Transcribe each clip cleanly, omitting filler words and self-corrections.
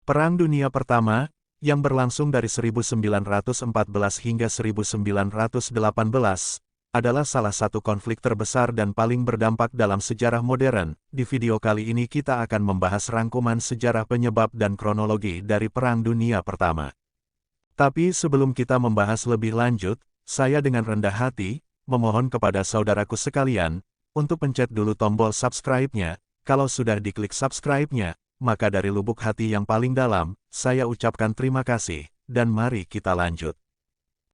Perang Dunia Pertama, yang berlangsung dari 1914 hingga 1918, adalah salah satu konflik terbesar dan paling berdampak dalam sejarah modern. Di video kali ini kita akan membahas rangkuman sejarah penyebab dan kronologi dari Perang Dunia Pertama. Tapi sebelum kita membahas lebih lanjut, saya dengan rendah hati, memohon kepada saudaraku sekalian, untuk pencet dulu tombol subscribe-nya. Kalau sudah diklik subscribe-nya, maka dari lubuk hati yang paling dalam, saya ucapkan terima kasih, dan mari kita lanjut.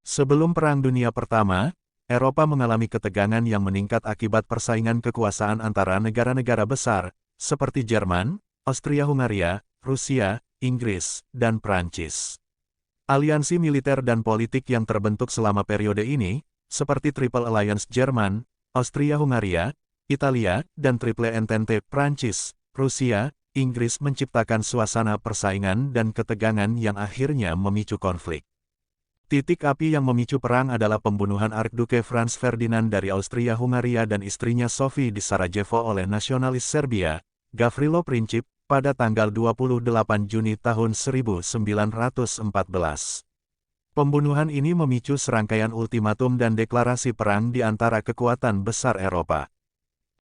Sebelum Perang Dunia Pertama, Eropa mengalami ketegangan yang meningkat akibat persaingan kekuasaan antara negara-negara besar, seperti Jerman, Austria-Hungaria, Rusia, Inggris, dan Prancis. Aliansi militer dan politik yang terbentuk selama periode ini, seperti Triple Alliance Jerman, Austria-Hungaria, Italia, dan Triple Entente Prancis, Rusia, Inggris menciptakan suasana persaingan dan ketegangan yang akhirnya memicu konflik. Titik api yang memicu perang adalah pembunuhan Archduke Franz Ferdinand dari Austria-Hungaria dan istrinya Sophie di Sarajevo oleh nasionalis Serbia, Gavrilo Princip, pada tanggal 28 Juni tahun 1914. Pembunuhan ini memicu serangkaian ultimatum dan deklarasi perang di antara kekuatan besar Eropa.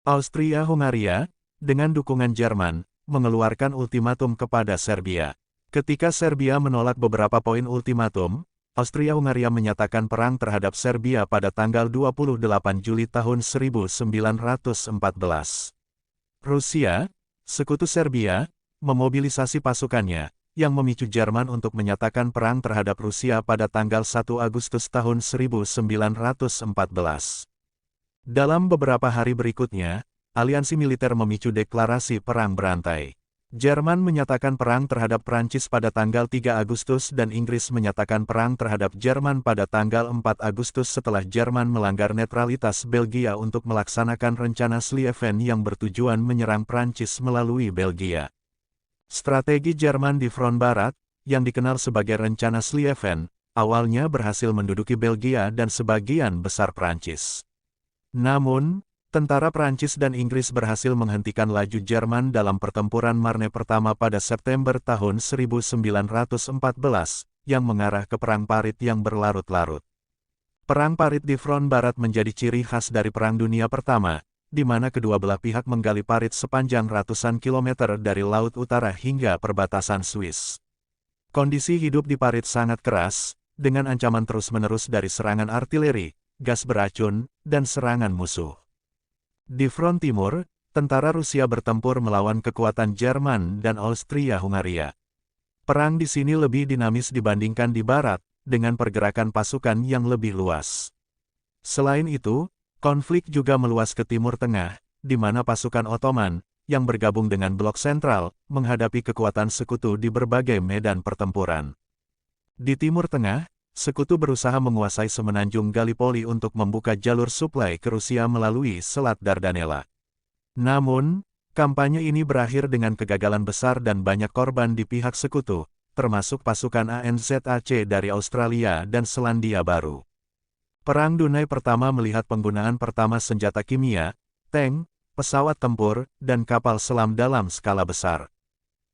Austria-Hungaria, dengan dukungan Jerman, mengeluarkan ultimatum kepada Serbia. Ketika Serbia menolak beberapa poin ultimatum, Austria-Hungaria menyatakan perang terhadap Serbia pada tanggal 28 Juli tahun 1914. Rusia, sekutu Serbia, memobilisasi pasukannya, yang memicu Jerman untuk menyatakan perang terhadap Rusia pada tanggal 1 Agustus tahun 1914. Dalam beberapa hari berikutnya, aliansi militer memicu deklarasi perang berantai. Jerman menyatakan perang terhadap Prancis pada tanggal 3 Agustus dan Inggris menyatakan perang terhadap Jerman pada tanggal 4 Agustus setelah Jerman melanggar netralitas Belgia untuk melaksanakan rencana Schlieffen yang bertujuan menyerang Prancis melalui Belgia. Strategi Jerman di front barat, yang dikenal sebagai rencana Schlieffen, awalnya berhasil menduduki Belgia dan sebagian besar Prancis. Namun, tentara Prancis dan Inggris berhasil menghentikan laju Jerman dalam pertempuran Marne pertama pada September tahun 1914, yang mengarah ke Perang Parit yang berlarut-larut. Perang Parit di front barat menjadi ciri khas dari Perang Dunia Pertama, di mana kedua belah pihak menggali parit sepanjang ratusan kilometer dari Laut Utara hingga perbatasan Swiss. Kondisi hidup di parit sangat keras, dengan ancaman terus-menerus dari serangan artileri, gas beracun, dan serangan musuh. Di front timur, tentara Rusia bertempur melawan kekuatan Jerman dan Austria-Hungaria. Perang di sini lebih dinamis dibandingkan di barat, dengan pergerakan pasukan yang lebih luas. Selain itu, konflik juga meluas ke Timur Tengah, di mana pasukan Ottoman, yang bergabung dengan Blok Sentral, menghadapi kekuatan sekutu di berbagai medan pertempuran. Di Timur Tengah, Sekutu berusaha menguasai semenanjung Gallipoli untuk membuka jalur suplai ke Rusia melalui Selat Dardanella. Namun, kampanye ini berakhir dengan kegagalan besar dan banyak korban di pihak sekutu, termasuk pasukan ANZAC dari Australia dan Selandia Baru. Perang Dunia Pertama melihat penggunaan pertama senjata kimia, tank, pesawat tempur, dan kapal selam dalam skala besar.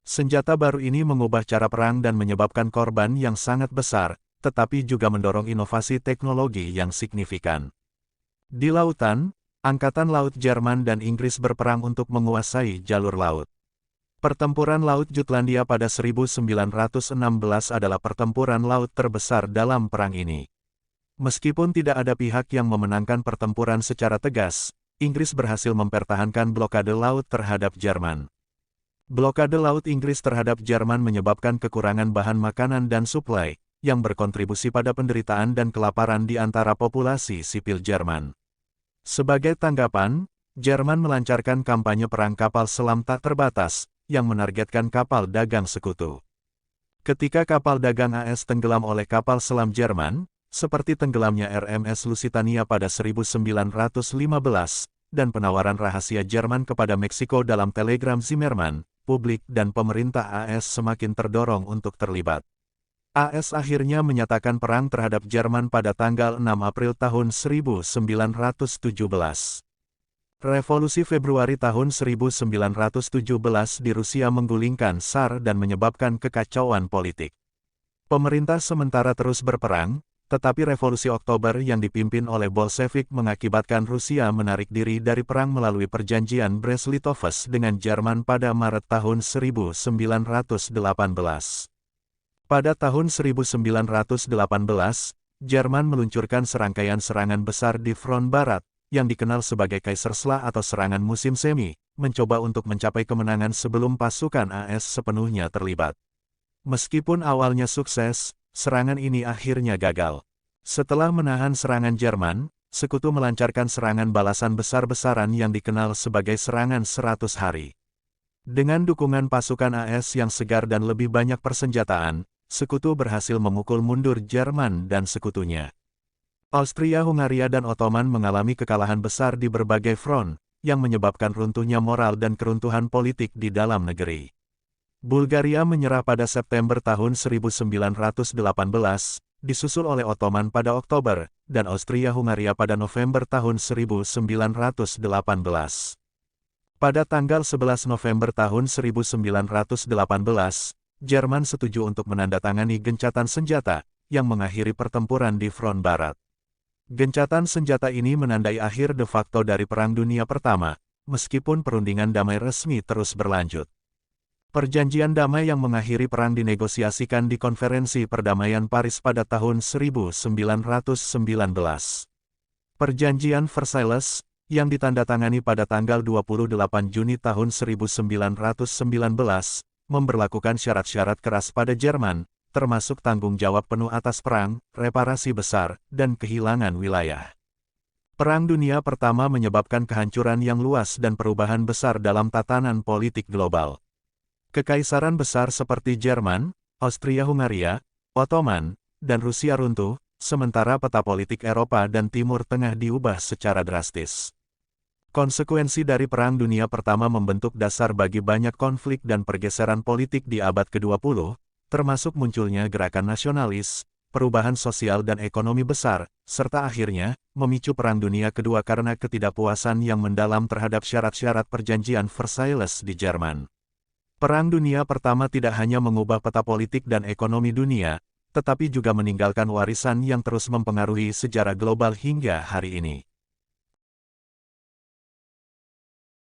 Senjata baru ini mengubah cara perang dan menyebabkan korban yang sangat besar, tetapi juga mendorong inovasi teknologi yang signifikan. Di lautan, Angkatan Laut Jerman dan Inggris berperang untuk menguasai jalur laut. Pertempuran Laut Jutlandia pada 1916 adalah pertempuran laut terbesar dalam perang ini. Meskipun tidak ada pihak yang memenangkan pertempuran secara tegas, Inggris berhasil mempertahankan blokade laut terhadap Jerman. Blokade laut Inggris terhadap Jerman menyebabkan kekurangan bahan makanan dan suplai, yang berkontribusi pada penderitaan dan kelaparan di antara populasi sipil Jerman. Sebagai tanggapan, Jerman melancarkan kampanye perang kapal selam tak terbatas, yang menargetkan kapal dagang sekutu. Ketika kapal dagang AS tenggelam oleh kapal selam Jerman, seperti tenggelamnya RMS Lusitania pada 1915, dan penawaran rahasia Jerman kepada Meksiko dalam telegram Zimmermann, publik dan pemerintah AS semakin terdorong untuk terlibat. AS akhirnya menyatakan perang terhadap Jerman pada tanggal 6 April tahun 1917. Revolusi Februari tahun 1917 di Rusia menggulingkan Tsar dan menyebabkan kekacauan politik. Pemerintah sementara terus berperang, tetapi Revolusi Oktober yang dipimpin oleh Bolshevik mengakibatkan Rusia menarik diri dari perang melalui perjanjian Brest-Litovsk dengan Jerman pada Maret tahun 1918. Pada tahun 1918, Jerman meluncurkan serangkaian serangan besar di front barat, yang dikenal sebagai Kaiserschlacht atau serangan musim semi, mencoba untuk mencapai kemenangan sebelum pasukan AS sepenuhnya terlibat. Meskipun awalnya sukses, serangan ini akhirnya gagal. Setelah menahan serangan Jerman, Sekutu melancarkan serangan balasan besar-besaran yang dikenal sebagai serangan 100 hari. Dengan dukungan pasukan AS yang segar dan lebih banyak persenjataan, Sekutu berhasil memukul mundur Jerman dan sekutunya. Austria-Hungaria dan Ottoman mengalami kekalahan besar di berbagai front, yang menyebabkan runtuhnya moral dan keruntuhan politik di dalam negeri. Bulgaria menyerah pada September tahun 1918, disusul oleh Ottoman pada Oktober, dan Austria-Hungaria pada November tahun 1918. Pada tanggal 11 November tahun 1918, Jerman setuju untuk menandatangani gencatan senjata, yang mengakhiri pertempuran di front barat. Gencatan senjata ini menandai akhir de facto dari Perang Dunia Pertama, meskipun perundingan damai resmi terus berlanjut. Perjanjian damai yang mengakhiri perang dinegosiasikan di Konferensi Perdamaian Paris pada tahun 1919. Perjanjian Versailles, yang ditandatangani pada tanggal 28 Juni tahun 1919, memberlakukan syarat-syarat keras pada Jerman, termasuk tanggung jawab penuh atas perang, reparasi besar, dan kehilangan wilayah. Perang Dunia Pertama menyebabkan kehancuran yang luas dan perubahan besar dalam tatanan politik global. Kekaisaran besar seperti Jerman, Austria-Hungaria, Ottoman, dan Rusia runtuh, sementara peta politik Eropa dan Timur Tengah diubah secara drastis. Konsekuensi dari Perang Dunia Pertama membentuk dasar bagi banyak konflik dan pergeseran politik di abad ke-20, termasuk munculnya gerakan nasionalis, perubahan sosial dan ekonomi besar, serta akhirnya, memicu Perang Dunia Kedua karena ketidakpuasan yang mendalam terhadap syarat-syarat perjanjian Versailles di Jerman. Perang Dunia Pertama tidak hanya mengubah peta politik dan ekonomi dunia, tetapi juga meninggalkan warisan yang terus mempengaruhi sejarah global hingga hari ini.